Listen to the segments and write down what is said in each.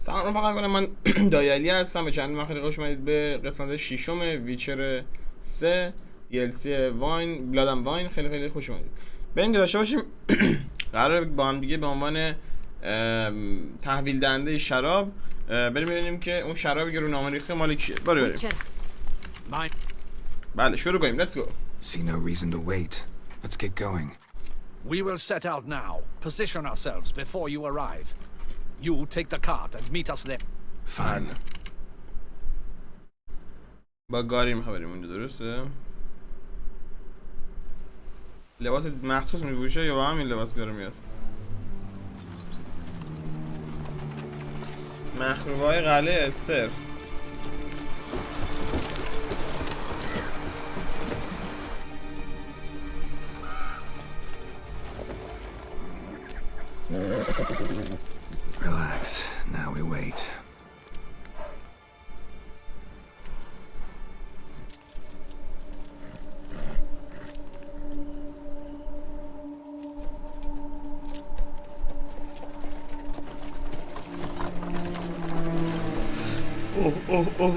سلام رفقا، کنم من دایالی هستم. به چند خیلی خوش اومدید به قسمت 6 ویچر 3 DLC واین. خیلی خوش اومدید. بریم که داشته باشیم. قراره با هم دیگه به عنوان تحویل دهنده شراب بریم ببینیم که اون شرابی که رو نامه ریخته مال کیه. بریم. بله شروع کنیم. Let's go. See no reason to wait. Let's get going. We will set out now. Position ourselves before you arrive. You take the cart and meet us there. Fine. با گاری میخواه بریم اونجا، درسته؟ لباس مخصوص میپوشه یا با همین لباس بیاره میاد؟ مخروبه های قلعه استر. Relax. Now we wait.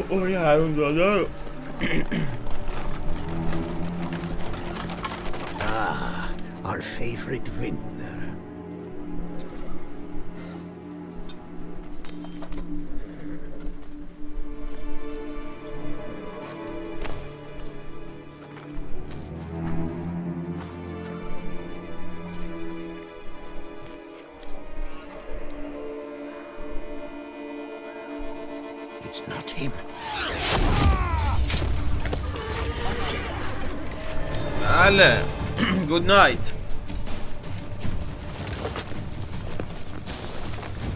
اوه یه حروم زاده. Our favorite vintner. It's not him. بله. Good night.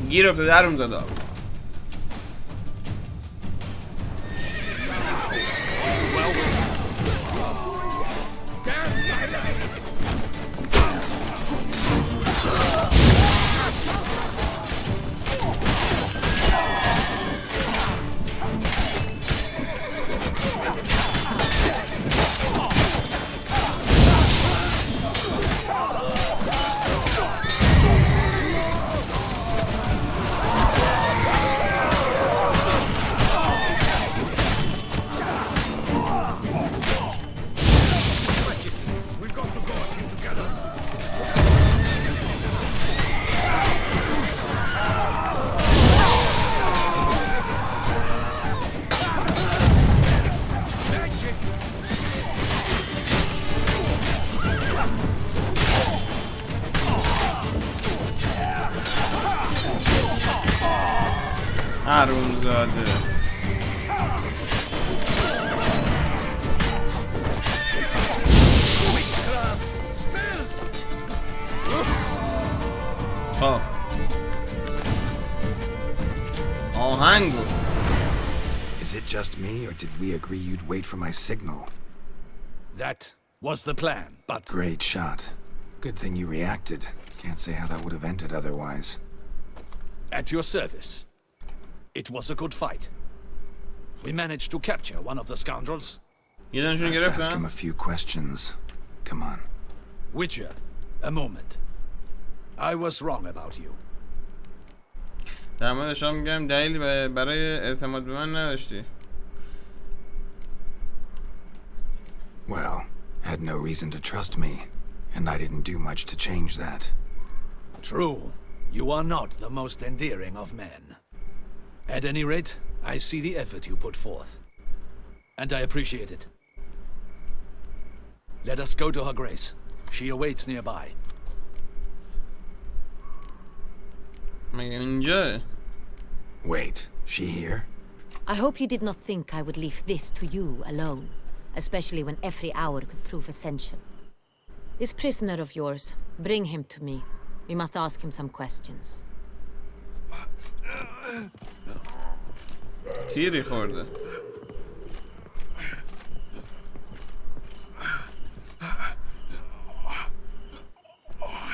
گیر افتاده حروم زاده. حرومزاده. خب آهنگو. Is it just me, or did we agree you'd wait for my signal? That was the plan, but... Great shot. Good thing you reacted. Can't say how that would have ended otherwise. At your service. It was a good fight. We managed to capture one of the scoundrels. یه دانشون Let's ask him گرفتم. a few questions. Come on. Witcher, a moment. I was wrong about you. در مورد شما میگم دلیلی برای اعتماد به من نداشتی. Well, had no reason to trust me, and I didn't do much to change that. True, you are not the most endearing of men. At any rate, I see the effort you put forth. And I appreciate it. Let us go to her grace. She awaits nearby. مگه اینجا؟ Wait, she here? I hope you did not think I would leave this to you alone, especially when every hour could prove essential. This prisoner of yours, bring him to me. We must ask him some questions. تیری خورده.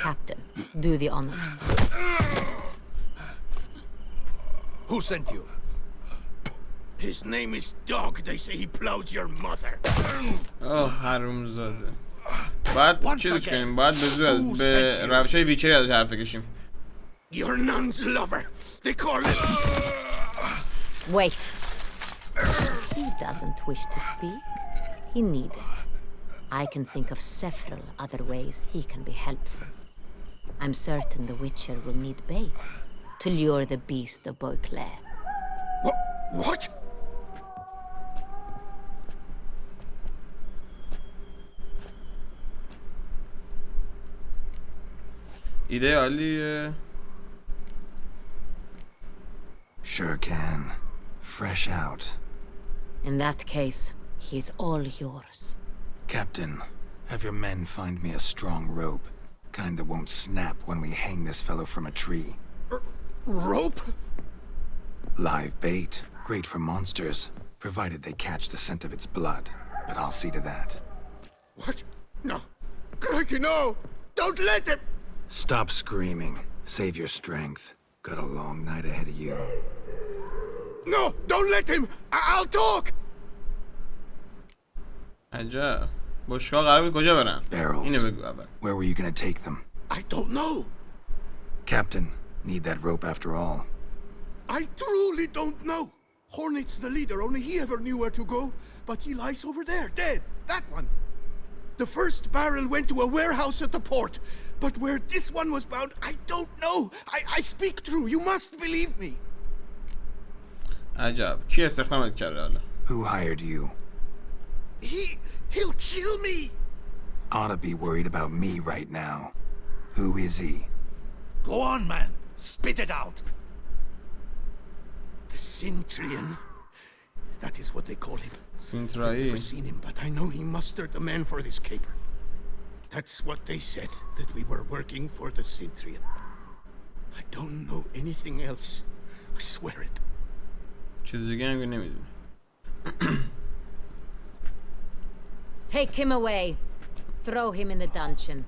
Captain, do the honors. Who sent you? His name is Dog. They say he plowed your mother. حرومزاده. بعد چیزش کنیم، باید به روشای ویچری ازش حرف بکشیم. Your nun's lover. They call it Wait. He doesn't wish to speak. He needn't. I can think of several other ways he can be helpful. I'm certain the Witcher will need bait to lure the beast of Beauclair. What? ایده عالیه. Sure can. Fresh out. In that case, he is all yours. Captain, have your men find me a strong rope. Kind that won't snap when we hang this fellow from a tree. Rope? Live bait. Great for monsters, provided they catch the scent of its blood. But I'll see to that. What? No. Crikey, no! Don't let him! Stop screaming. Save your strength. Got a long night ahead of you. No! Don't let him! I'll talk! عجب. باشگاه قرار بود کجا برن؟ Barrels. اینو بگو اول. Where were you gonna take them? I don't know. Captain, need that rope after all. I truly don't know. Hornet's the leader, only he ever knew where to go. But he lies over there, dead. That one. The first barrel went to a warehouse at the port. But where this one was bound, I don't know. I speak true. You must believe me. عجب. کی استخدامت کرده حالا؟ Who hired you? He'll kill me. Ought to be worried about me right now. Who is he? Go on, man. Spit it out. The Cintrian. That is what they call him. I've سینترایی. never seen him, but I know he mustered the men for this caper. That's what they said, that we were working for the Cintrian. I don't know anything else. I swear it. چیز دیگه هم که نمیدونی. Take him away. Throw him in the dungeon.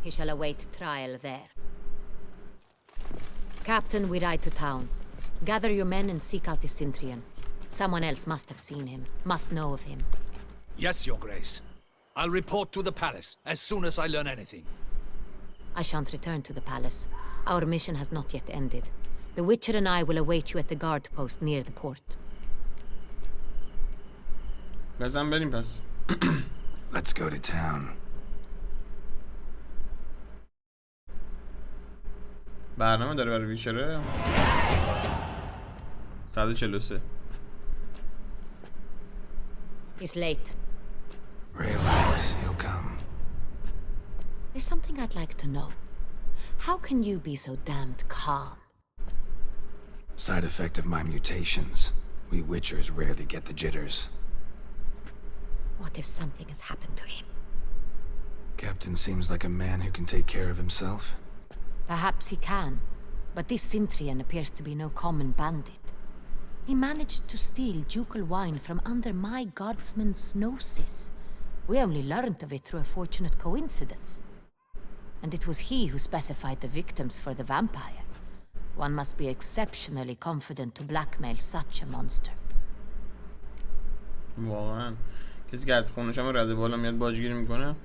He shall await trial there. Captain, we ride to town. Gather your men and seek out the Cintrian. Someone else must have seen him, must know of him. Yes, Your Grace. I'll report to the palace as soon as I learn anything. I shan't return to the palace. Our mission has not yet ended. The Witcher and I will await you at the guard post near the port. بزن بریم پس. Let's go to town. برنامه داره برای ویچره؟ 143. He's late. Relax, he'll come. There's something I'd like to know. How can you be so damned calm? Side effect of my mutations. We Witchers rarely get the jitters. What if something has happened to him? Captain seems like a man who can take care of himself. Perhaps he can, but this Cintrian appears to be no common bandit. He managed to steal ducal wine from under my guardsman's noses. We only learned of it through a fortunate coincidence. And it was he who specified the victims for the vampire. One must be exceptionally confident to blackmail such a monster. واقعا کسی که از خونش هم رده بالا میاد باجگیری میکنه.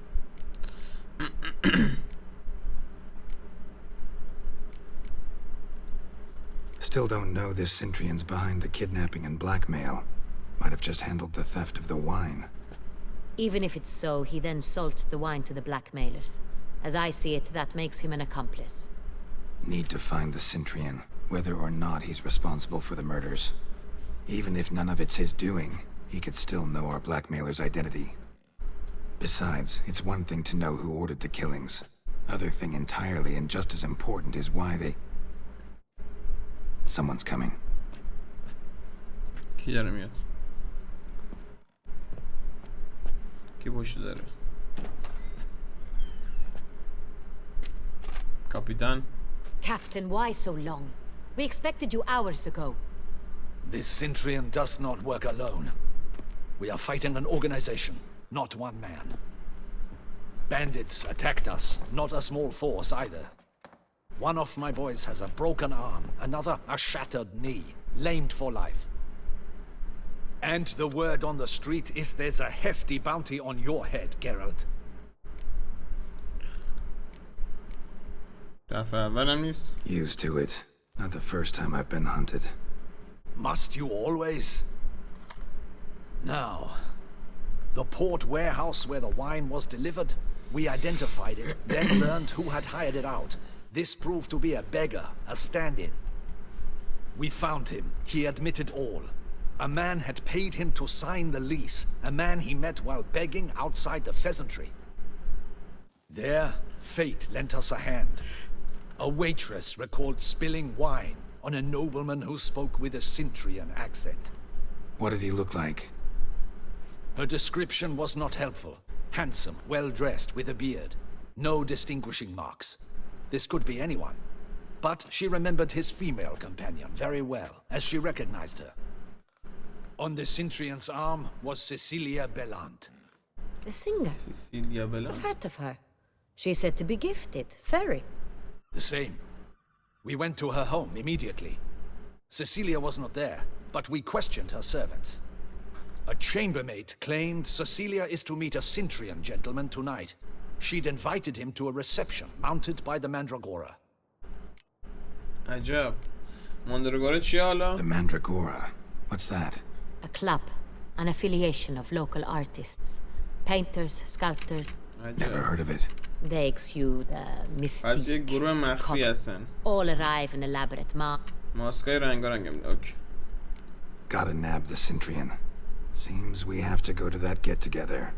Still don't know this Cintrian's behind the kidnapping and blackmail. Might have just handled the theft of the wine. Even if it's so, he then sold the wine to the blackmailers. As I see it, that makes him an accomplice. Need to find the Cintrian, whether or not he's responsible for the murders. Even if none of it's his doing, he could still know our blackmailer's identity. Besides, it's one thing to know who ordered the killings. Other thing entirely and just as important is why they... Someone's coming. کی داره میاد؟ کی پشت داره؟ کاپیتان. Captain, why so long? We expected you hours ago. This Cintrian does not work alone. We are fighting an organization, not one man. Bandits attacked us, not a small force either. One of my boys has a broken arm, another a shattered knee, lamed for life. And the word on the street is there's a hefty bounty on your head, Geralt. دفعه اولم نیست. Used to it. Not the first time I've been hunted. Must you always? Now, the port warehouse where the wine was delivered, we identified it, then learned who had hired it out. This proved to be a beggar, a stand-in. We found him. He admitted all. A man had paid him to sign the lease, a man he met while begging outside the pheasantry. There, fate lent us a hand. A waitress recalled spilling wine on a nobleman who spoke with a Cintrian accent. What did he look like? Her description was not helpful. Handsome, well-dressed, with a beard. No distinguishing marks. This could be anyone. But she remembered his female companion very well, as she recognized her. On the Cintrian's arm was Cecilia Bellant. The singer. Cecilia Bella. I've heard of her. She's said to be gifted. Fairy. The same. We went to her home immediately. Cecilia was not there, but we questioned her servants. A chambermaid claimed Cecilia is to meet a Cintrian gentleman tonight. She'd invited him to a reception mounted by the Mandragora. عجب. ماندراگورا چیه حالا؟ The Mandragora. What's that? A club. An affiliation of local artists. Painters, sculptors. Never heard of it. They exude پس یک mystique. گروه مخفی هستن. All arrive in elaborate ماسکای رنگارنگ هم. اوکی. Gotta nab the Cintrian. Seems we have to go to that get-together.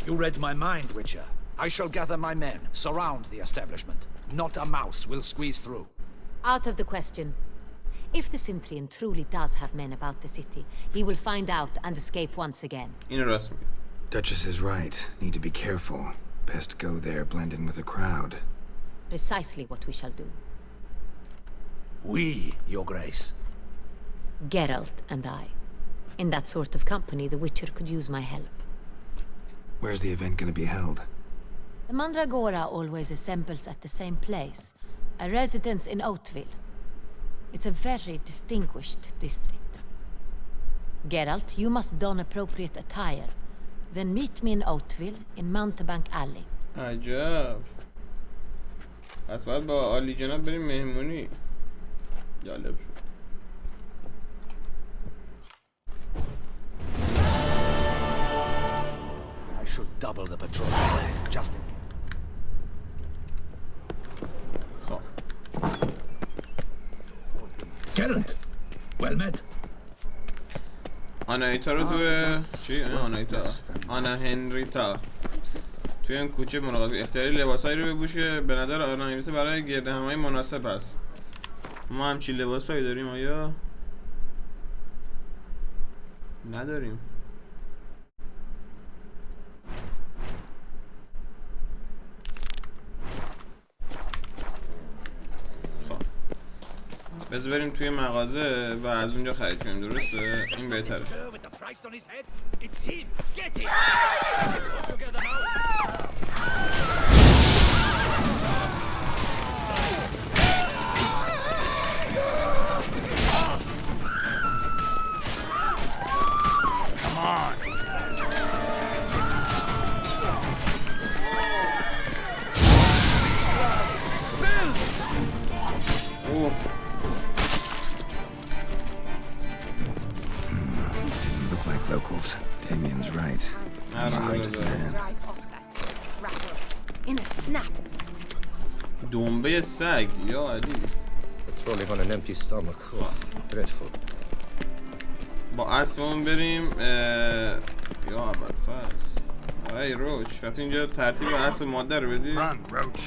You read my mind, Witcher. I shall gather my men, surround the establishment. Not a mouse will squeeze through. Out of the question. If the Cintrian truly does have men about the city, he will find out and escape once again. اینو راست میگه. Duchess is right. Need to be careful. Best go there, blend in with the crowd. Precisely what we shall do. We, Your Grace. Geralt and I. In that sort of company, the Witcher could use my help. Where's the event gonna be held? The Mandragora always assembles at the same place, a residence in Oatville. It's a very distinguished district. Geralt, you must don appropriate attire. Then meet me in Oatville in Mountebank Alley. عجب. پس باید با عالی جناب بریم مهمونی. جالب شد. I should double the patrols. Just in. خب. Geralt! Well met. آنایتا رو توی چی؟ آنایتا آنا هنریتا توی این کوچه ملاقات اختیاری لباسایی رو بپوش که به نظر آنایتا برای گرد همایی مناسب است. ما همچین لباسایی داریم آیا؟ نداریم. بذار بریم توی مغازه و از اونجا خرید کنیم. درسته؟ این بهتره. اوه. Look like locals. Damien's right. Marked man. Drive off that rattle in a snap. دنبه سگ یا علی. Patrolling on an empty stomach. Oh, dreadful. با اسبمون بریم یا اول فصل ای روچ وقتی اینجا ترتیب اسب ماده رو بدی. Run, Roach.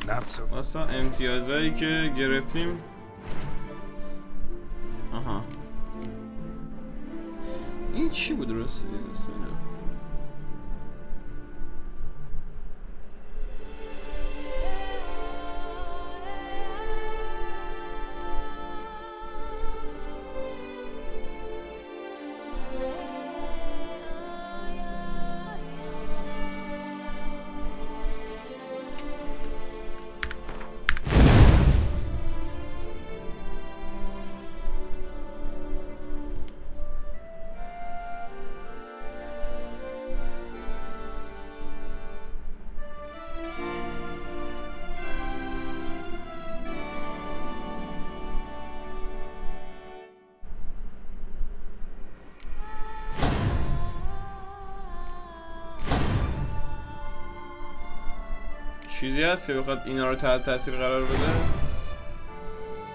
Not so. واسه امتیازایی که گرفتیم. آها این چی بود درسته؟ چیزی هست که بخواد اینا رو تحت تاثیر قرار بده؟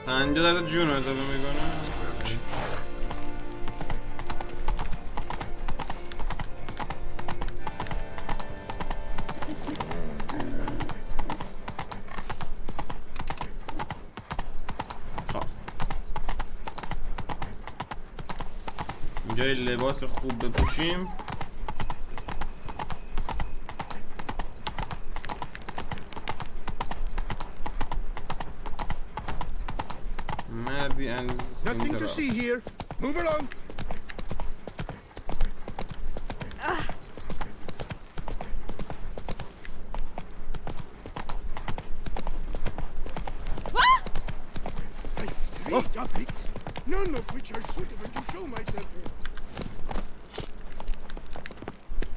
50 درصد جون اضافه میکنه. اینجا لباس خوب بپوشیم. Nothing to see here. Move along. I've 3 doublets, none of which are suitable to show myself in.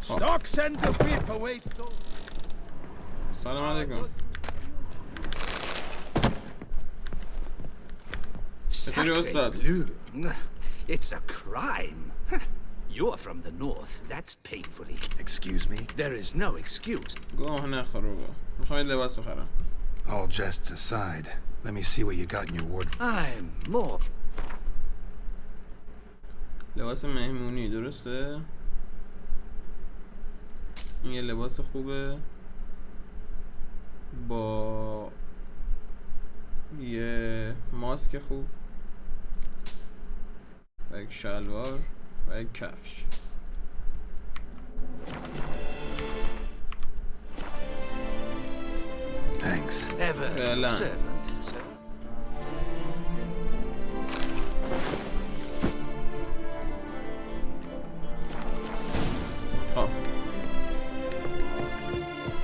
Stock send the whip away. Salam alaikum. It's a crime. You're from the north. That's painfully. Excuse me? There is no excuse. گوه نخور بابا. میخوام لباس بخرم. All jests aside, let me see what you got in your wardrobe. I'm more. لباس مهمونی درسته؟ این یه لباس خوبه با یه ماسک خوب و یک شلوار و یک کفش. Thanks. Ever servant, sir. خب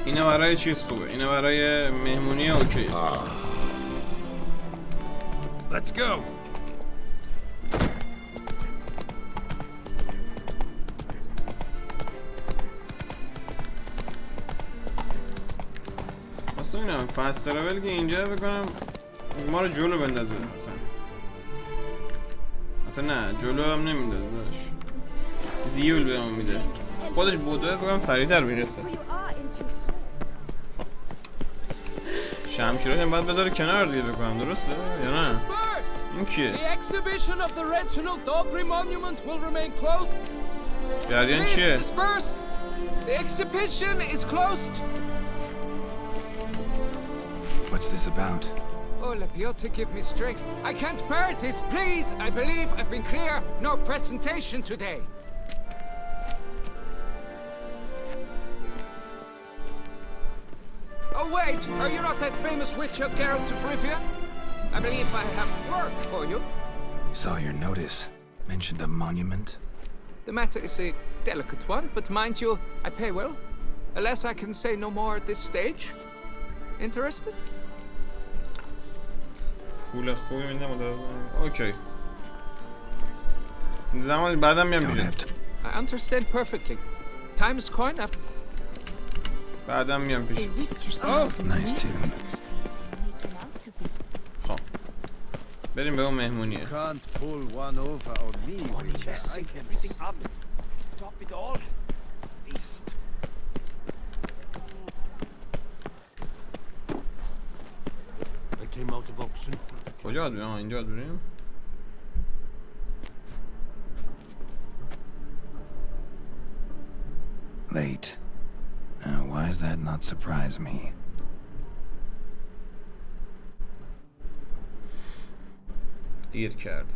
اینه برای چیز خوبه، اینه برای مهمونی اوکی. Let's go. اصلا اینم فست ترابل که اینجا بکنم ما رو جلو بندازه مثلا. حتی نه جلو هم نمیندازه داشت دیول بهمون میده خودش بوده بگم سریعتر میرسه. شمشیرش هم باید بذاره کنار دیگه بکنم درسته یا نه؟ این کیه؟ جریان چیه؟ What's this about? Oh, Lapiota, give me strength. I can't bear this, please. I believe I've been clear. No presentation today. Oh, wait. Are you not that famous witcher, Geralt of Rivia? I believe I have work for you. Saw your notice. Mentioned a monument. The matter is a delicate one, but mind you, I pay well. Alas, I can say no more at this stage. Interested? پول خوبی میدم اوکی زمان بعدم میام میشه I understand perfectly. Time's coin after بعدم میام پیش. Nice tune. خب بریم به اون مهمونیه. Can't pull one over on me. Messing everything up. Top it all. Beast. I came out of auction. کجا بریم؟ اینجا بریم. Late. Why does that not surprise me? دیر کرد.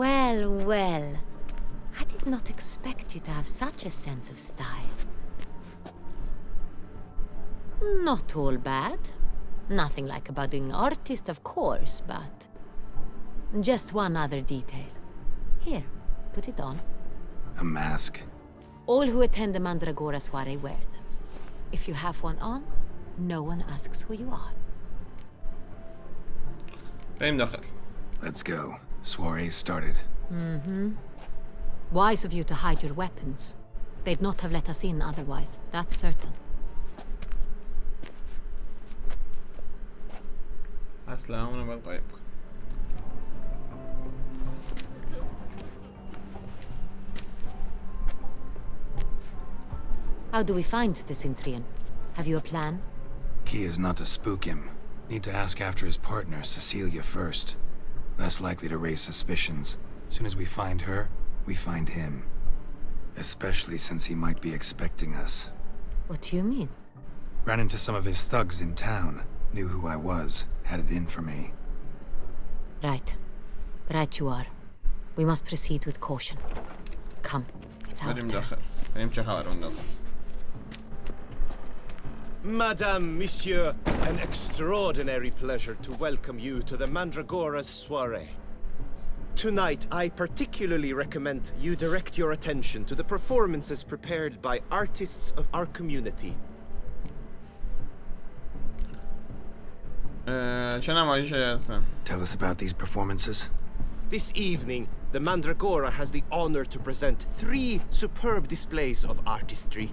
Well, well. I did not expect you to have such a sense of style. Not all bad. Nothing like a budding artist, of course, but... just one other detail. Here, put it on. A mask? All who attend the Mandragora soiree wear them. If you have one on, no one asks who you are. بریم داخل. Let's go. Soiree started. Wise of you to hide your weapons. They'd not have let us in otherwise, that's certain. اصلا همونو باید قایم کن. How do we find the Sintrian? Have you a plan? Key is not to spook him. Need to ask after his partner, Cecilia, first. Less likely to raise suspicions. Soon as we find her, we find him. Especially since he might be expecting us. What do you mean? Ran into some of his thugs in town. Knew who I was. Had it in for me. Right. Right you are. We must proceed with caution. Come, it's out بریم there. داخل. بریم چه خبر اون داخل. Madame, Monsieur, an extraordinary pleasure to welcome you to the Mandragora's soiree. Tonight, I particularly recommend you direct your attention to the performances prepared by artists of our community. چه نمایشی هستن؟ Tell us about these performances. This evening, the Mandragora has the honor to present 3 superb displays of artistry.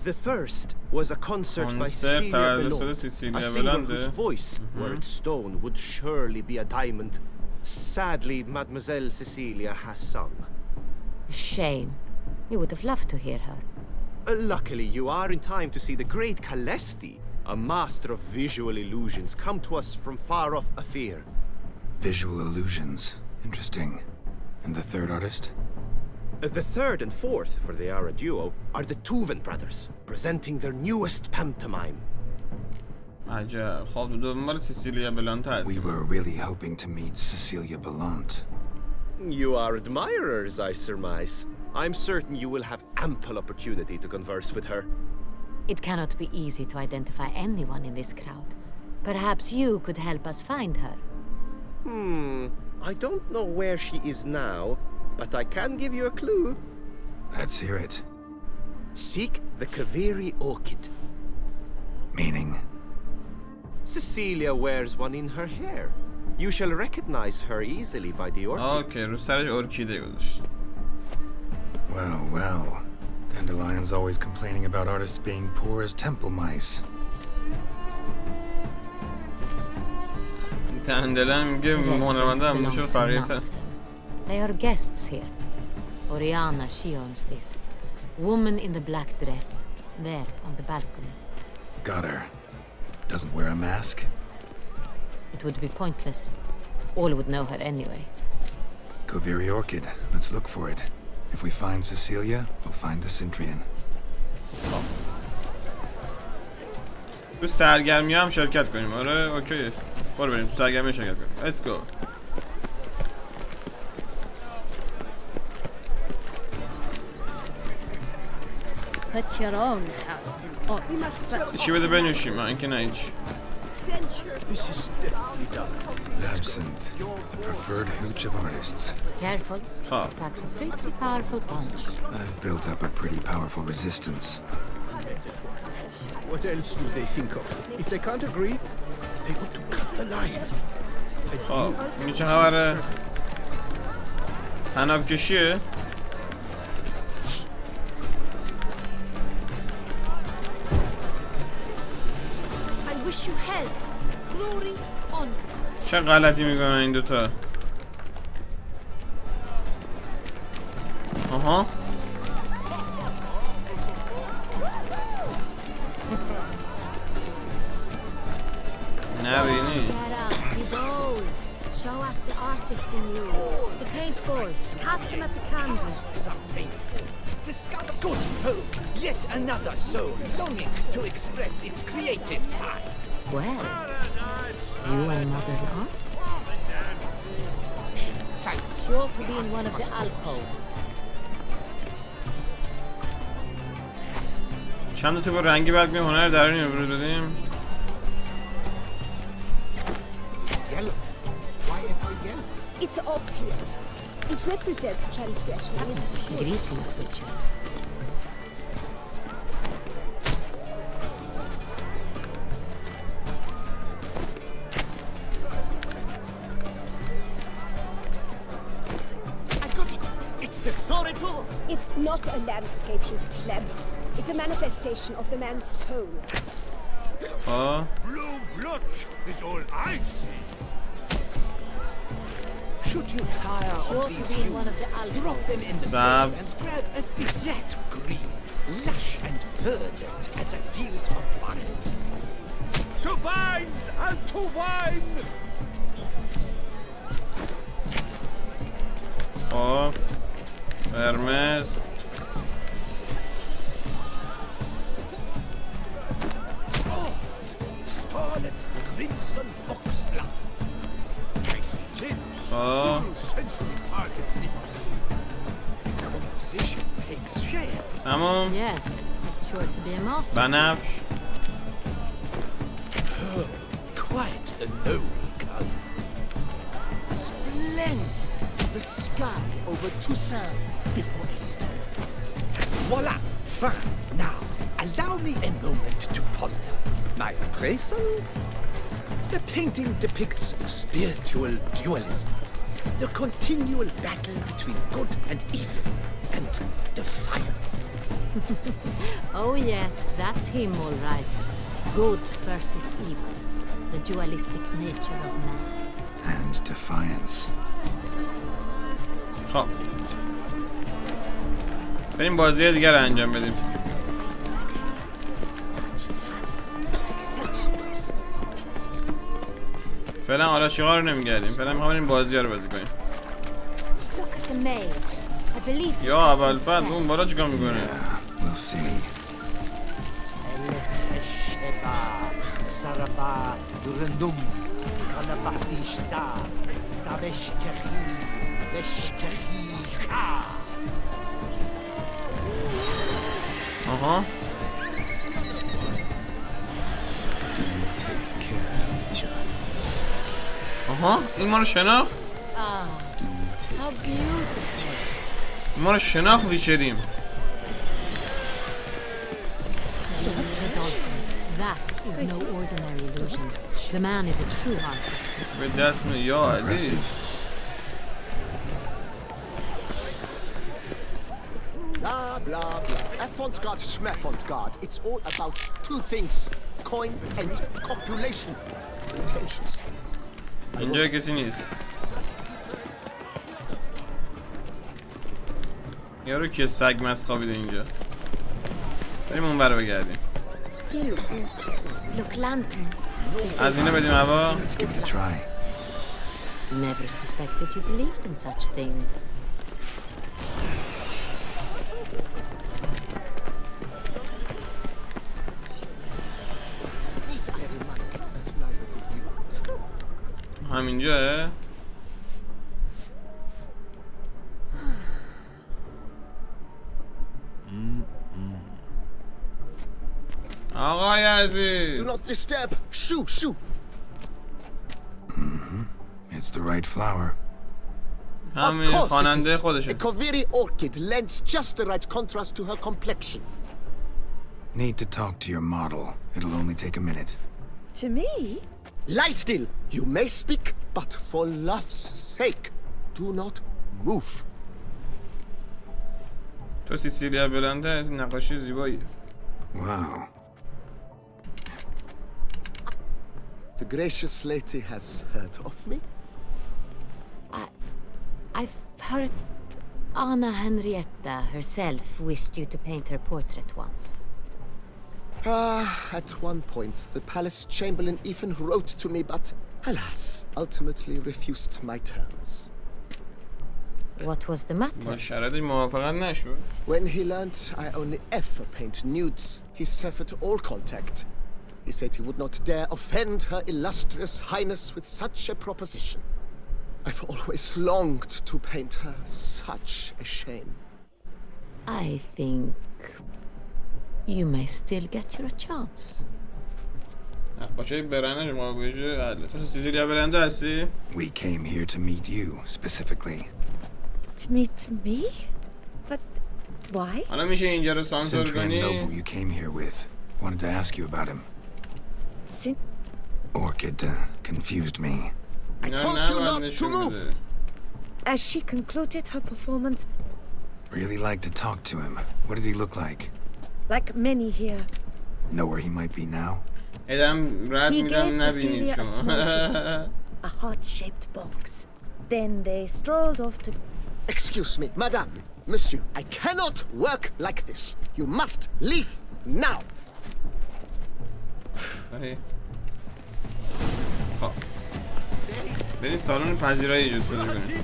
The first was a concert by Cecilia Bellon, a singer whose voice, were it stone, would surely be a diamond. Sadly, Mademoiselle Cecilia has sung. Shame. We would have loved to hear her. Luckily, you are in time to see the great Calesti, a master of visual illusions, come to us from far off Afir. Visual illusions. Interesting. And the third artist? The third and fourth, for they are a duo, are the Tuven brothers, presenting their newest pantomime. عجب. خب دنبال سیسیلیا بلانت هست. We were really hoping to meet Cecilia Bellant. You are admirers, I surmise. I'm certain you will have ample opportunity to converse with her. It cannot be easy to identify anyone in this crowd. Perhaps you could help us find her. I don't know where she is now, but I can give you a clue. Let's hear it. Seek the Kaveri orchid. Meaning? Cecilia wears one in her hair. You shall recognize her easily by the orchid. اوکی رو سرش ارکیده گذاشت. Well, well. Dandelion's always complaining about artists being poor as temple mice. دندلم میگه The residence هنرمنده هم belongs میشه to فقیه none of them. They are guests here. Oriana, she owns this. Woman in the black dress. There, on the balcony. Got her. Doesn't wear a mask? It would be pointless. All would know her anyway. Koviri Orchid. Let's look for it. If we find Cecilia, we'll find the Sintrian. تو سرگرمی هم شرکت کنیم. آره اوکی. برو بریم تو سرگرمی شرکت کنیم. Let's go. Put your own house in order first. چی بده بنوشیم؟ من اینکه نه هیچ. This is definitely done. Absinthe. The preferred hooch of artists. Careful. خب. Packs a pretty powerful punch. I've built up a pretty powerful resistance. What else would they think of? If they can't agree, they want to cut the line. خب این چه خبره؟ تناب کشیه؟ I wish you health, glory, honor. چه غلطی میکنن این دوتا؟ آها نبینی Geralt, be bold. Show us the artist in you. The paint balls. Cast them at the canvas. Discover good folk, yet another soul longing to express its creative side. Well, you and Mother Art? Silence. Sure to be in one of the alcoves. چند تا با رنگی بعد می هنر درونی رو برود بدیم Yellow. Why ever yellow? It's obvious. It represents transgression and it's pure. Greetings, Witcher. I got it. It's It's not a landscape, you pleb. It's a manifestation of the man's soul. Blue blood is all I see. Should you tire Sure of to these be in one of hues, the alcoves. drop them in the Sabs. pool and grab a that green, lush and verdant as a field of vines. To vines and to wine! قرمز. Scarlet crimson foxblood. Icy lips, full sensory parted lips. Composition takes shape. تمام. Yes, it's sure to be a masterpiece. بنفش. Quite the noble color. Splendid. The sky over Toussaint before Easter. Voila! Fine. Now, allow me a moment to ponder. My appraisal? The painting depicts spiritual dualism. The continual battle between good and evil. And defiance. Oh yes, that's him all right. Good versus evil. The dualistic nature of man. And defiance. خب بریم بازی دیگر رو انجام بدیم. فعلا حالا چیکار رو نمیگردیم. فعلا میخوام بریم بازی ها رو بازی کنیم. Look at the mage. I believe یا اول فد اون بالا چیکار میکنه؟ We'll see. Saraba durundum kalabahishta sabeshkehi beshkehi kha. آها Take care of each other. آها این ما رو شناخت. How beautiful. ما رو شناخت ویچریم. Dr. Dolphins, that is no ordinary illusion. The man is a true artist. به دست می یا علی. Blah, blah, blah. Avant-garde, schmavant-garde. It's all about two things. Coin and copulation. Intentions. اینجا کسی نیست. یارو که سگ مست خوابیده اینجا. بریم اون بر بگردیم. Still waters. Look, lanterns. از اینه بدیم هوا. Let's give it a try. Never suspected you believed in such things. همینجاه. آقای عزیز. Do not disturb. Shoo, shoo. It's the right flower. همین Of course it خواننده is. خودشه. A Koviri orchid lends just the right contrast to her complexion. Need to talk to your model. It'll only take a minute. To me? Lie still. You may speak, but for love's sake, do not move. تو سیسیلیا بلنده از نقاشی زیبایی. Wow. The gracious lady has heard of me. I've heard Anna Henrietta herself wished you to paint her portrait once. At one point, the palace chamberlain even wrote to me, but alas, ultimately refused my terms. What was the matter? با شرایط موافقت نشد. When he learned I only ever paint nudes, he severed all contact. He said he would not dare offend her illustrious highness with such a proposition. I've always longed to paint her. Such a shame. I think you may still get your chance. نقاشی برنده مواجه عدل. تو سیسیلیا برنده هستی؟ We came here to meet you, specifically. To meet me? But why? حالا میشه اینجا رو سانسور Centurion کنی؟ noble you came here with. Wanted to ask you about him. Orchid confused me. I told you not to move. As she concluded her performance, Really like to talk to him. What did he look like? Like many here. Know where he might be now? ادم رد He میدم gave نبینید Cecilia a small شما. gift, a heart-shaped box. Then they strolled off to... Excuse me, madame, monsieur. I cannot work like this. You must leave now. خب بریم سالن پذیرایی جستجو کنیم.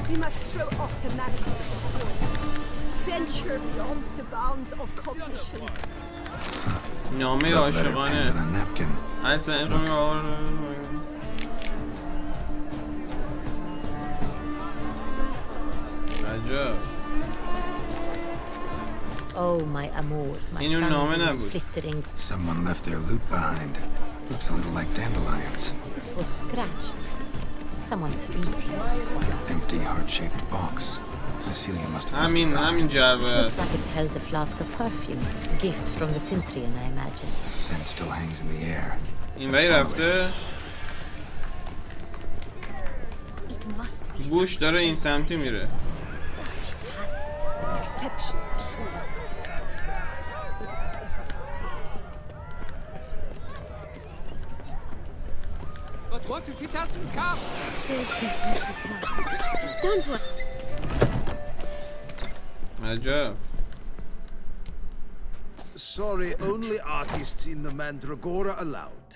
We must throw off the manners of the world. Venture beyond the bounds of cognition. نامه عاشقانه. اصلا عجب. Oh, my amour, my sun flittering. Someone left their loot behind. Looks a little like dandelions. This was scratched. Someone eating. Empty heart-shaped box. Cecilia must have. Looks like it held a flask of perfume. A gift from the Cintrian, I imagine. Scent still hangs in the air. این ولی رفته. گوش داره این سمتی میره. But what if he doesn't come? Don't worry. عجب. Sorry, only artists in the Mandragora allowed.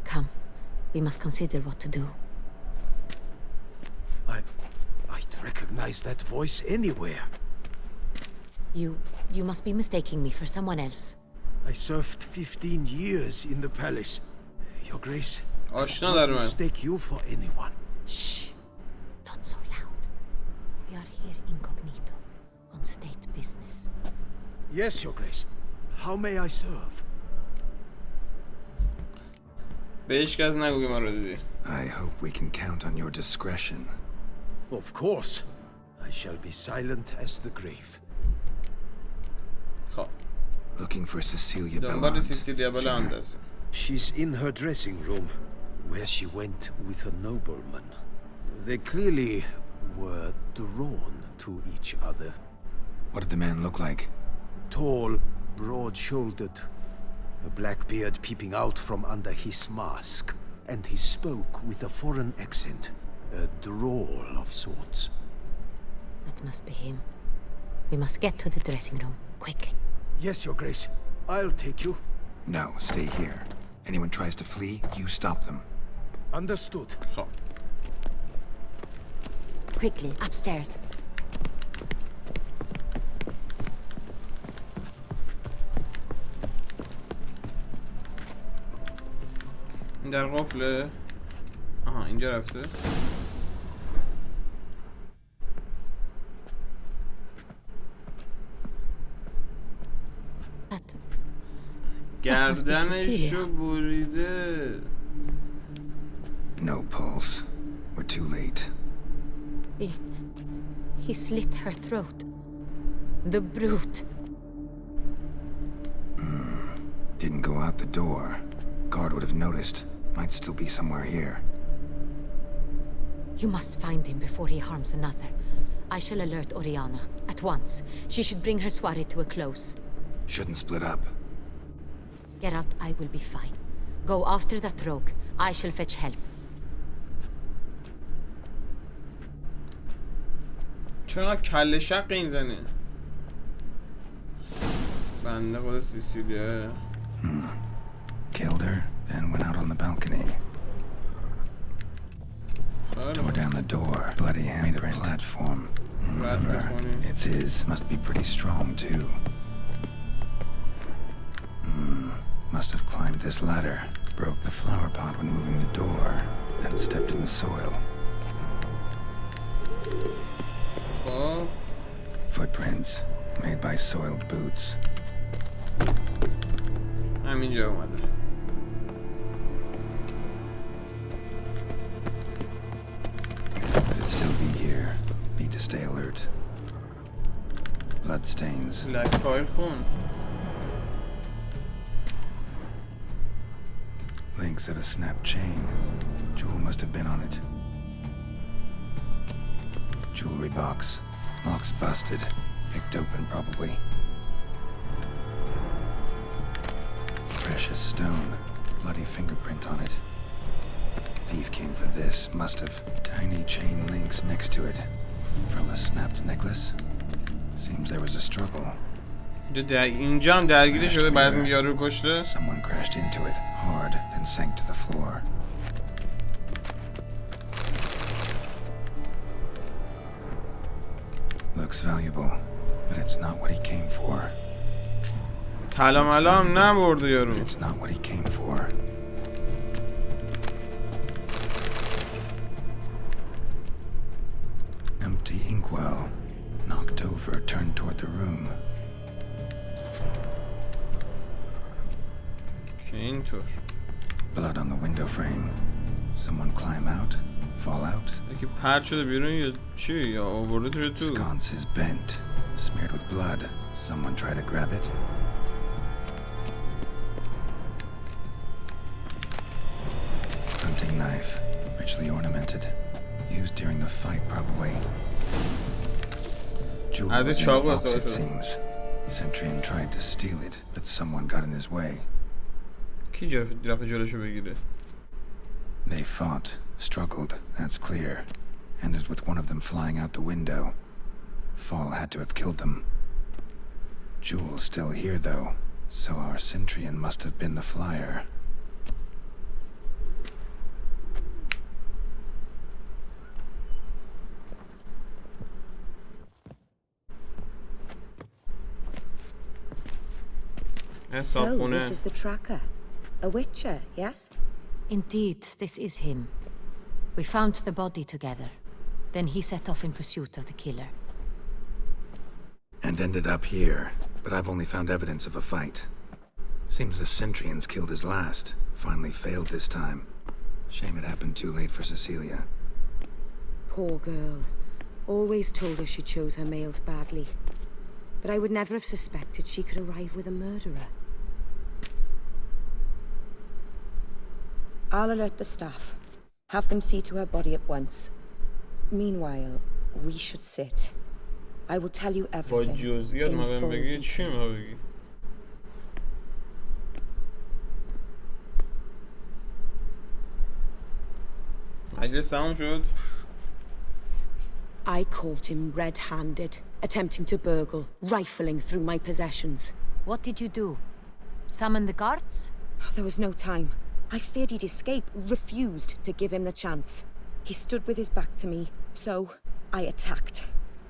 Come, we must consider what to do. I'd recognize that voice anywhere. You must be mistaking me for someone else. I served 15 years in the palace. Your Grace, I don't mistake you for anyone. Shh, not so loud. We are here incognito, on state business. Yes, Your Grace. How may I serve? I hope we can count on your discretion. Of course. I shall be silent as the grave. Looking for Cecilia Belland. She's in her dressing room, where she went with a nobleman. They clearly were drawn to each other. What did the man look like? Tall, broad-shouldered, a black beard peeping out from under his mask, and he spoke with a foreign accent, a drawl of sorts. That must be him. We must get to the dressing room, quickly. Yes, Your Grace. I'll take you. No, stay here. Anyone tries to flee, you stop them. Understood. Quickly, upstairs. این در قفله. آها اینجا رفته. گردنشو بریده. No pulse. We're too late. He slit her throat. The brute. Didn't go out the door. Guard would have noticed. Might still be somewhere here. You must find him before he harms another. I shall alert Oriana at once. She should bring her soirée to a close. Shouldn't split up. Geralt, I will be fine. Go after that rogue. I shall fetch help. چرا کله شق این زنه؟ بنده خود سیسیلیا. Killed her, then went out on the balcony. Tore down the door. Bloody hand of a platform. It's his. Must be pretty strong, too. Must have climbed this ladder. Broke the flower pot when moving the door. Then stepped in the soil. Footprints made by soiled boots. همینجا اومده. Could still be here. Need to stay alert. bloodstains. لکه‌های خون. Links at a snapped chain. Jewel must have been on it. Jewelry box. Lock's busted. Picked open, probably. Precious stone. Bloody fingerprint on it. Thief came for this. Must have. Tiny chain links next to it. From a snapped necklace. Seems there was a struggle. اینجا هم درگیری شده بعد از اینکه یارو کشته. Someone crashed into it hard, then sank to the floor. Looks valuable, but it's not what he came for. طلا ملا هم نبرده یارو. It's not what he came for. Empty inkwell. Knocked over, turned toward the room. اینطور. Blood on the window frame. Someone climb out, fall out. یکی پرت شده بیرون یا چی؟ یا آورده تو؟ Sconce is bent, smeared with blood. Someone try to grab it. Hunting knife, richly ornamented. Used during the fight, probably. Jewel As a was in child the was box, it also. seems. Centurion tried to steal it, but someone got in his way. کی رفت جلوشو بگیره؟ They fought, struggled, that's clear. Ended with one of them flying out the window. Fall had to have killed them. Jewel's still here, though, so our Centurion must have been the flyer. So, this is the tracker. A witcher, yes? Indeed, this is him. We found the body together. Then he set off in pursuit of the killer. And ended up here, but I've only found evidence of a fight. Seems the Centurions killed his last. Finally failed this time. Shame it happened too late for Cecilia. Poor girl. Always told her she chose her males badly. But I would never have suspected she could arrive with a murderer. I'll alert the staff. Have them see to her body at once. Meanwhile, we should sit. I will tell you everything. جزئیات ما بهم بگی چی ما بگی؟ مجلس تموم شد. I caught him red-handed, attempting to burgle, rifling through my possessions. What did you do? Summon the guards? There was no time. I feared he'd escape, refused to give him the chance. He stood with his back to me, so I attacked.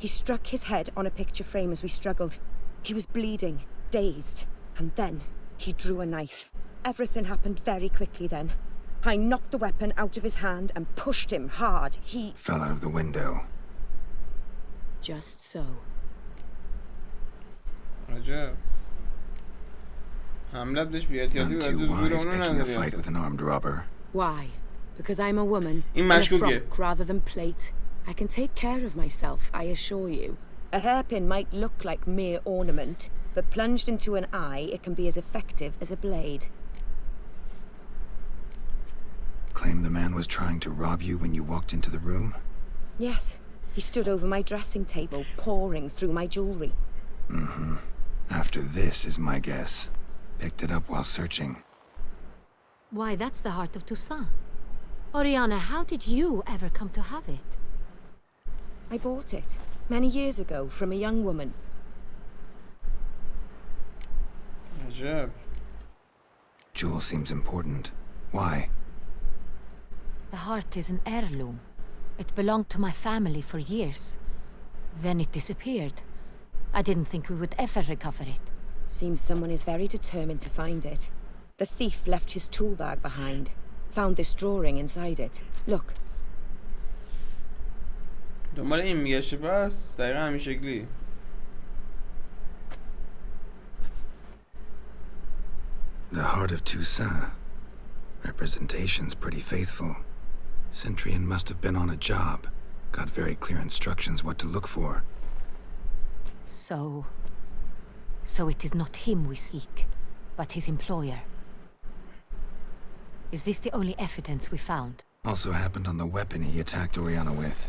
He struck his head on a picture frame as we struggled. He was bleeding, dazed, and then he drew a knife. Everything happened very quickly then. I knocked the weapon out of his hand and pushed him hard. He fell out of the window. Just so. عجب. حملت بهش بی‌احتیاطی و Too زور wise اونو picking a fight نداری. with an armed robber. Why? Because I'm a woman این in a مشکوکه. frock rather than plate. I can take care of myself, I assure you. A hairpin might look like mere ornament, but plunged into an eye, it can be as effective as a blade. Claim the man was trying to rob you when you walked into the room? Yes. He stood over my dressing table, pouring through my jewelry. Mm-hmm. After this is my guess. Picked it up while searching. Why, that's the heart of Toussaint. Oriana, how did you ever come to have it? I bought it, many years ago, from a young woman. عجب. Jewel seems important. Why? The heart is an heirloom. It belonged to my family for years. Then it disappeared. I didn't think we would ever recover it. Seems someone is very determined to find it. The thief left his tool bag behind. Found this drawing inside it. Look. دنبال این میگشته پس دقیقا همین شکلی. The heart of Toussaint. Representation's pretty faithful. Centurion must have been on a job. Got very clear instructions what to look for. So it is not him we seek, but his employer. Is this the only evidence we found? Also happened on the weapon he attacked Oriana with.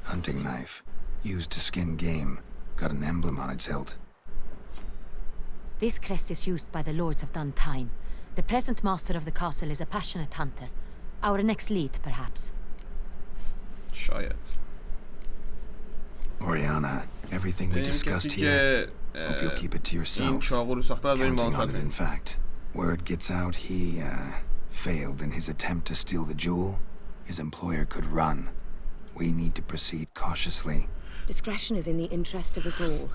Hunting knife. Used to skin game. Got an emblem on its hilt. This crest is used by the Lords of Duntine. The present master of the castle is a passionate hunter. Our next lead, perhaps. شاید. Oriana, everything we discussed here, hope you'll keep it to yourself. Counting on it, in fact. Word gets out he, failed in his attempt to steal the jewel. His employer could run. We need to proceed cautiously. Discretion is in the interest of us all.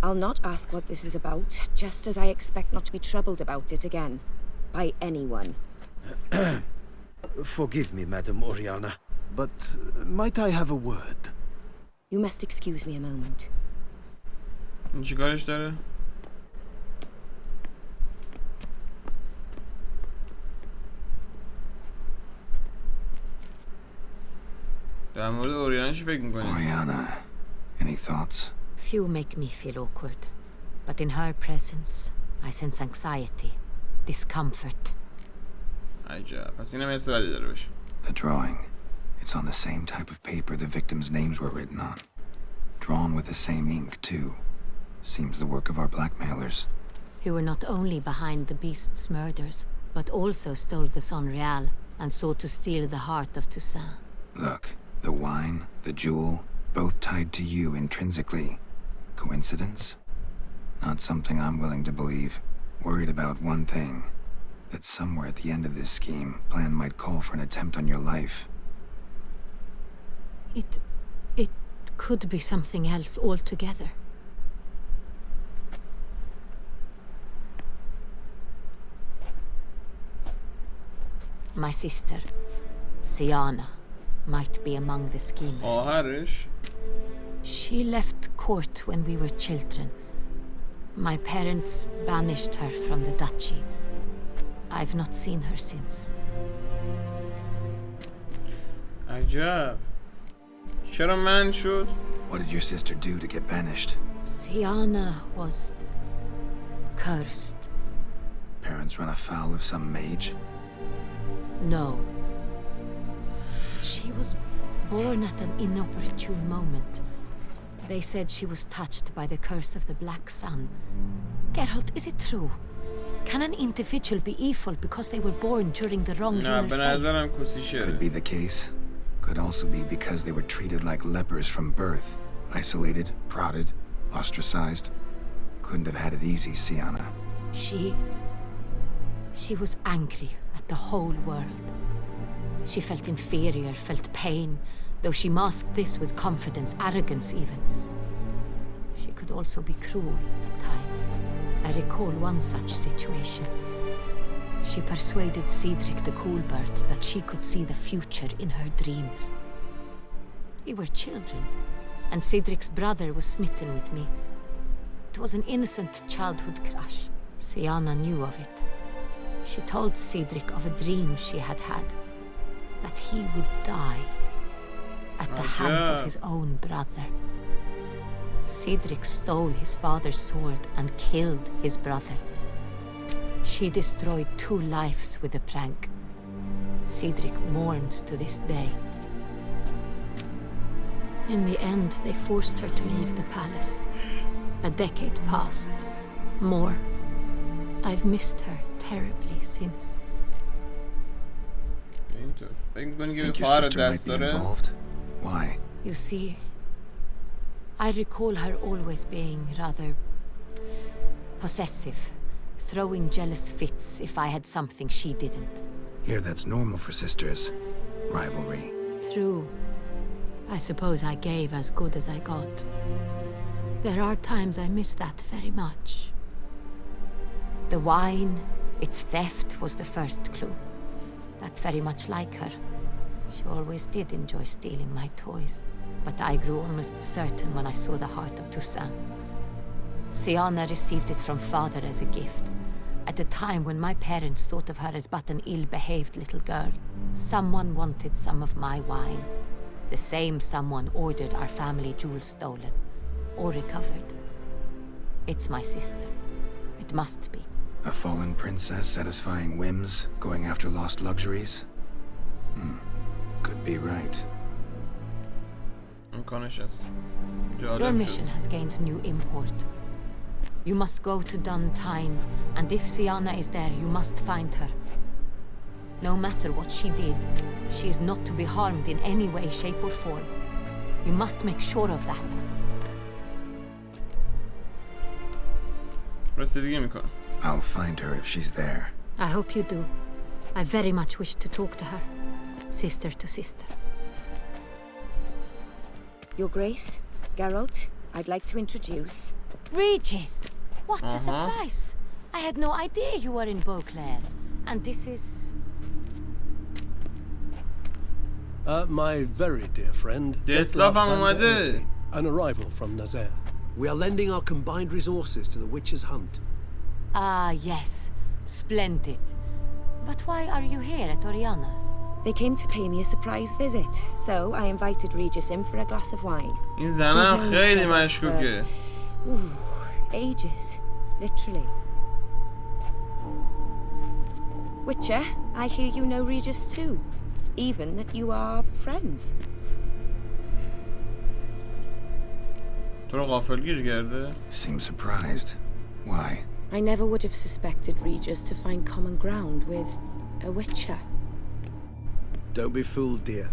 I'll not ask what this is about, just as I expect not to be troubled about it again. By anyone. Forgive me, Madam Oriana, but might I have a word? You must excuse me a moment. چیکارش داره؟ در مورد اوریانا چی فکر می‌کنی؟ Oriana, any thoughts? Few make me feel awkward, but in her presence, I sense anxiety, discomfort. عجب. پس اینم حس بدی داره بشه. The drawing. It's on the same type of paper the victims' names were written on. Drawn with the same ink, too. Seems the work of our blackmailers. Who were not only behind the beast's murders, but also stole the Son Real and sought to steal the heart of Toussaint. Look, the wine, the jewel, both tied to you intrinsically. Coincidence? Not something I'm willing to believe. Worried about one thing. That somewhere at the end of this scheme, plan might call for an attempt on your life. It could be something else altogether. My sister, Siana, might be among the schemers. She left court when we were children. My parents banished her from the duchy. I've not seen her since. عجب. چرا من شد؟ What did your sister do to get banished? Siana was cursed. Parents run afoul of some mage? No. She was born at an inopportune moment. They said she was touched by the curse of the Black Sun. Geralt, is it true? Can an individual be evil because they were born during the wrong lunar phase? Could be the case. Could also be because they were treated like lepers from birth. Isolated, prodded, ostracized. Couldn't have had it easy, Siana. She was angry at the whole world. She felt inferior, felt pain, though she masked this with confidence, arrogance even. She could also be cruel at times. I recall one such situation. She persuaded Cedric the Coolbird that she could see the future in her dreams. We were children, and Cedric's brother was smitten with me. It was an innocent childhood crush. Siana knew of it. She told Cedric of a dream she had had, that he would die at the hands of his own brother. Cedric stole his father's sword and killed his brother. She destroyed 2 lives with a prank. Cedric mourns to this day. In the end, they forced her to leave the palace. A decade passed. More. I've missed her terribly since. Think your sister might be involved? Why? You see, I recall her always being rather possessive, throwing jealous fits if I had something she didn't. Here, that's normal for sisters. Rivalry. True. I suppose I gave as good as I got. There are times I miss that very much. The wine, its theft, was the first clue. That's very much like her. She always did enjoy stealing my toys, but I grew almost certain when I saw the heart of Toussaint. Siana received it from father as a gift. At a time when my parents thought of her as but an ill-behaved little girl, someone wanted some of my wine. The same someone ordered our family jewels stolen, or recovered. It's my sister. It must be. A fallen princess satisfying whims, going after lost luxuries? Could be right. Your mission has gained new import. You must go to Duntine, and if Sienna is there, you must find her. No matter what she did, she is not to be harmed in any way, shape or form. You must make sure of that. I'll find her if she's there. I hope you do. I very much wish to talk to her. Sister to sister. Your Grace, Geralt, I'd like to introduce... Regis! What a surprise! I had no idea you were in Beauclair. And this is... My very dear friend, an arrival from Nazaire. We are lending our combined resources to the Witcher's hunt. Ah, yes. Splendid. But why are you here at Oriana's? They came to pay me a surprise visit, so I invited Regis in for a glass of wine. این زنم خیلی مشکوکه. Ages, literally. Witcher, I hear you know Regis too. Even that you are friends. تو رو غافلگیر کرده؟ Seems surprised. Why? I never would have suspected Regis to find common ground with a Witcher. Don't be fooled, dear.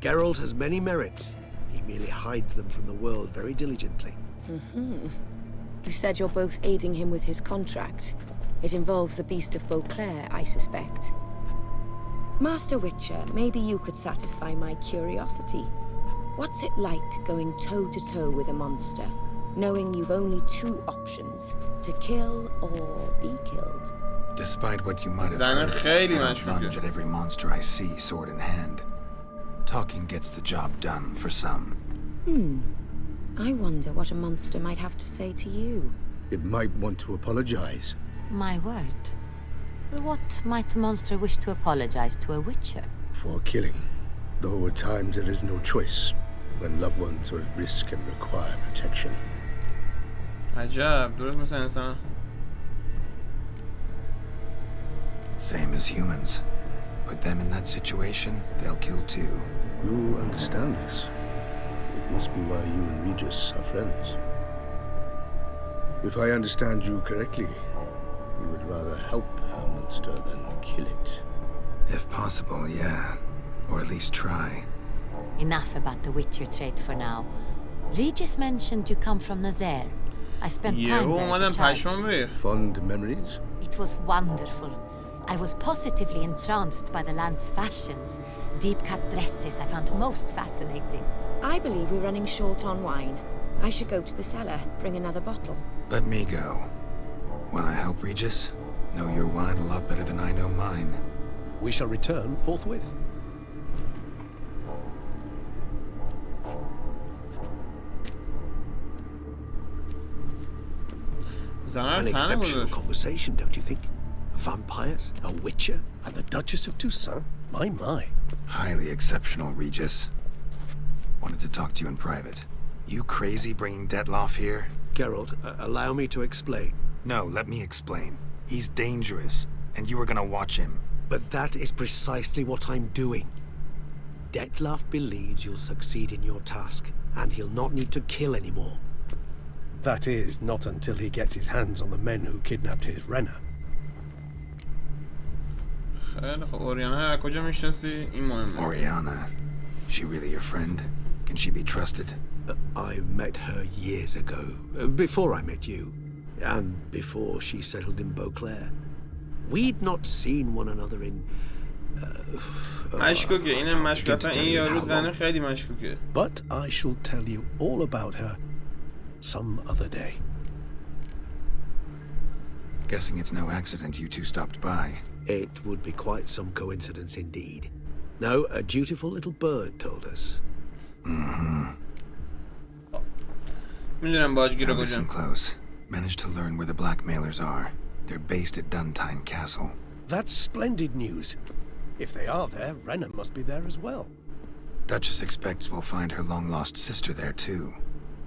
Geralt has many merits. He merely hides them from the world very diligently. You said you're both aiding him with his contract. It involves the Beast of Beauclair, I suspect. Master Witcher, maybe you could satisfy my curiosity. What's it like going toe-to-toe with a monster, knowing you've only two options, to kill or be killed? Despite what you might have heard, I lunge at every monster I see, sword in hand. Talking gets the job done for some. I wonder what a monster might have to say to you. It might want to apologize. My word. What might a monster wish to apologize to a Witcher? For killing. Though at times there is no choice, when loved ones are at risk and require protection. عجب درست مثل انسان. Same as humans. Put them in that situation, they'll kill too. You understand this. It must be why you and Regis are friends. If I understand you correctly, you would rather help a monster than kill it. If possible, yeah. Or at least try. Enough about the Witcher trade for now. Regis mentioned you come from Nazaire. I spent time there as a child. Fond memories? It was wonderful. I was positively entranced by the land's fashions. Deep-cut dresses I found most fascinating. I believe we're running short on wine. I should go to the cellar, bring another bottle. Let me go. Wanna help Regis? Know your wine a lot better than I know mine. We shall return forthwith. An exceptional conversation, don't you think? Vampires, a Witcher, and the Duchess of Toussaint? My. Highly exceptional, Regis. Wanted to talk to you in private. You crazy bringing Detloff here? Geralt, allow me to explain. No, let me explain. He's dangerous, and you were gonna watch him. But that is precisely what I'm doing. Detloff believes you'll succeed in your task, and he'll not need to kill anymore. That is, not until he gets his hands on the men who kidnapped his Renna. Oriana, she really your friend? Can she be trusted? I met her years ago, before I met you, and before she settled in Beauclair. We'd not seen one another in... مشکوکه اینم مشکوکه این یارو زنه خیلی مشکوکه. But I shall tell you all about her some other day. Guessing it's no accident you two stopped by. It would be quite some coincidence indeed. No, a dutiful little bird told us. میدونم باجگیر رو Now کجا. listen close. Managed to learn where the blackmailers are. They're based at Duntine Castle. That's splendid news. If they are there, Renna must be there as well. Duchess expects we'll find her long-lost sister there too.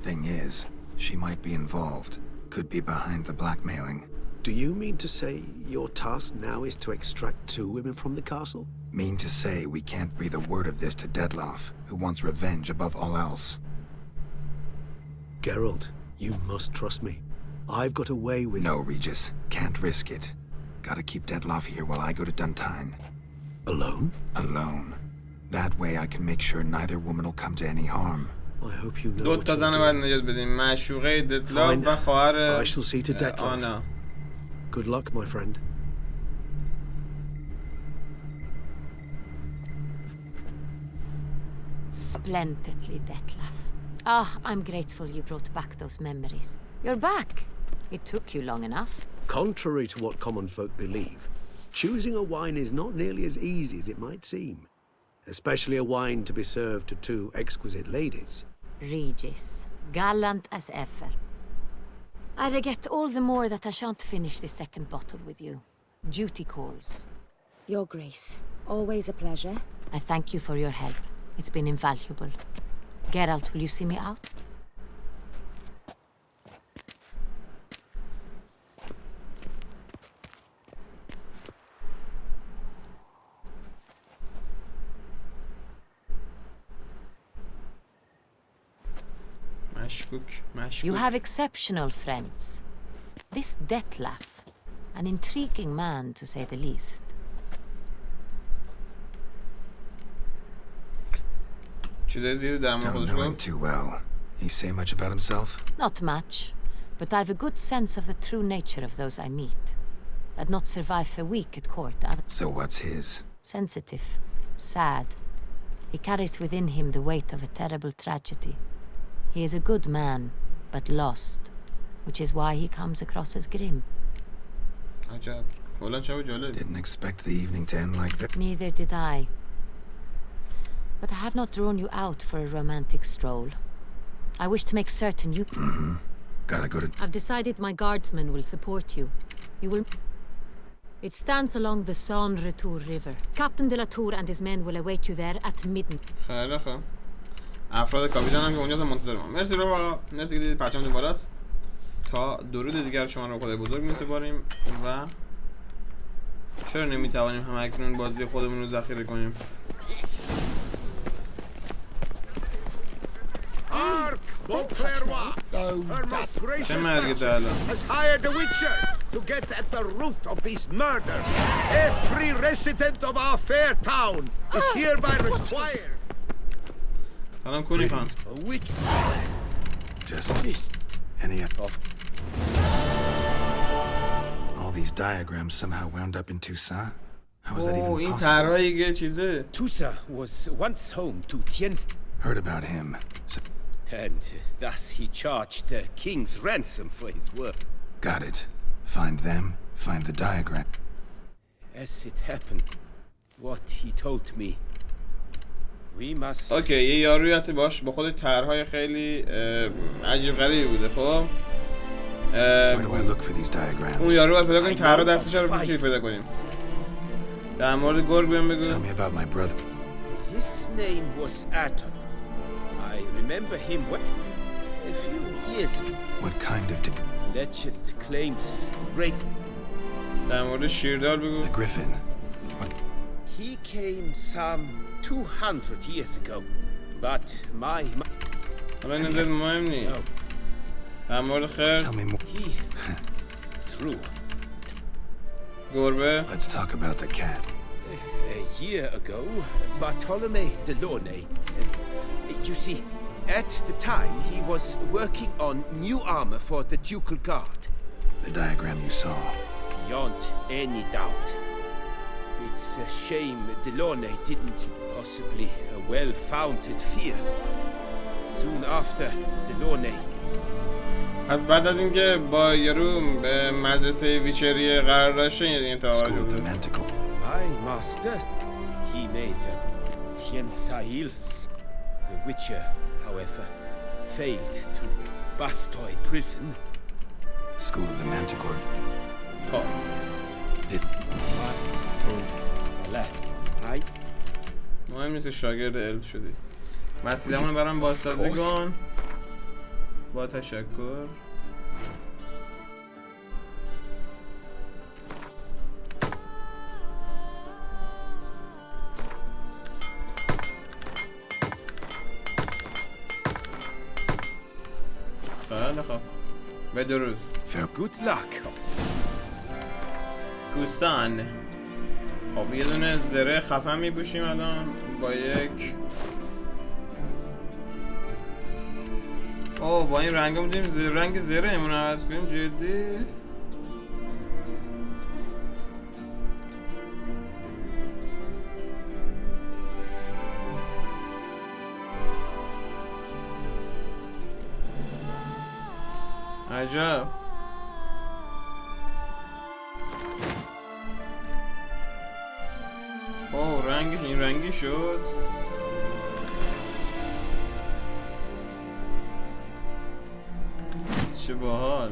Thing is, she might be involved. could be behind the blackmailing. Do you mean to say your task now is to extract 2 women from the castle? Mean to say we can't breathe a word of this to Dettlaff, who wants revenge above all else. Geralt, you must trust me. I've got a way with... No, Regis. Can't risk it. Gotta keep Dettlaff here while I go to Duntine. Alone? Alone. That way I can make sure neither woman will come to any harm. I hope you know دو what تا you're زن باید doing. نجات بدیم. معشوقه دتلاف و خواهر I shall see to Dettlaff. آنا. Good luck, my friend. Splendidly, Dettlaff. Ah, I'm grateful you brought back those memories. You're back. It took you long enough. Contrary to what common folk believe, choosing a wine is not nearly as easy as it might seem. Especially a wine to be served to 2 exquisite ladies. Regis, gallant as ever. I regret all the more that I shan't finish the second bottle with you. Duty calls. Your Grace, always a pleasure. I thank you for your help. It's been invaluable. Geralt, will you see me out? You have exceptional friends. This Dettlaff, an intriguing man to say the least. Don't know him too well. He say much about himself? Not much, but I've a good sense of the true nature of those I meet. I'd not survive a week at court. So what's his? Sensitive, sad. He carries within him the weight of a terrible tragedy. He is a good man, but lost, which is why he comes across as grim. Didn't expect the evening to end like that. Neither did I. But I have not drawn you out for a romantic stroll. I wish to make certain you... Gotta go to... I've decided my guardsmen will support you. You will... It stands along the Saône-Retour River. Captain de la Tour and his men will await you there at midnight. خیلی خوب. افراد کاپیتان هم که اونجا منتظر ما. مرسی رفقا. مرسی که دیدید پرچم بالاست. تا درود دیگر شما رو خدای بزرگ می‌سپاریم و چرا نمی‌توانیم همکنون بازی خودمون رو ذخیره کنیم؟ Her most gracious majesty has hired a witcher to get at the root of these murders. Every resident of our fair town is hereby required. سلام کونی خان. Just any of all these diagrams somehow wound up in Toussaint. How is that even این possible? طرحی که چیزه. Toussaint was once home to Tien's. Heard about him. And thus he charged the king's ransom for his work. Got it. Find them, find the diagram. As it happened, what he told me, we must... اوکی یه یاروی هستی باش با خود طرحهای خیلی عجیب غریبی بوده خب اون یارو باید پیدا کنیم طرح دستش رو میتونی پیدا کنیم در مورد گرگ بهم بگو His name was Aton. I remember him a few years ago. What kind of Legend claims rape. در مورد شیردار بگو The Griffin. He came some 200 years ago, but my... حالا این نظر مهم نیست در مورد خرس True. گربه Let's talk about the cat. A year ago, Bartholomew Delaunay, you see, at the time he was working on new armor for the Ducal Guard. The diagram you saw. Beyond any doubt. It's a shame Delaunay didn't possibly a well-founded fear. Soon after, Delaunay... پس بعد از اینکه با یارو به مدرسه ویچری قرار داشته این انتقال شده My master, he made Tiensails. The Witcher, however, failed to Bastoy prison. School of the Manticore. Oh. مهم نیست شاگرد الف شدی وسیله‌مون برام بازسازی کن با تشکر خیلی خوب. به درود. Good luck. گوسان. خب یه دونه زره خفن میپوشیم الان با یک با این رنگ میدیم رنگ زره امون عوض کنیم. جدی عجب. رنگش این رنگی شد. چه باحال.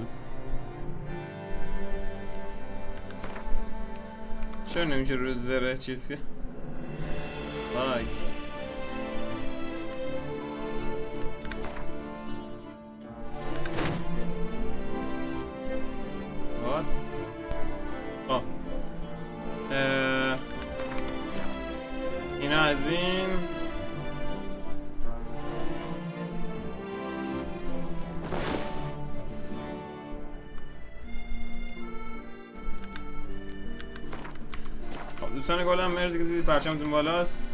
چرا نمیشه روی زره چیز که باگ اینا از این خب دوستان گلم مرسی که دیدید پرچمتون بالاست.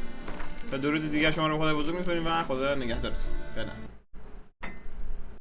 تا درود دیگه شما رو خدا بزرگ می‌کنیم و خدا نگهدارتون. فعلا.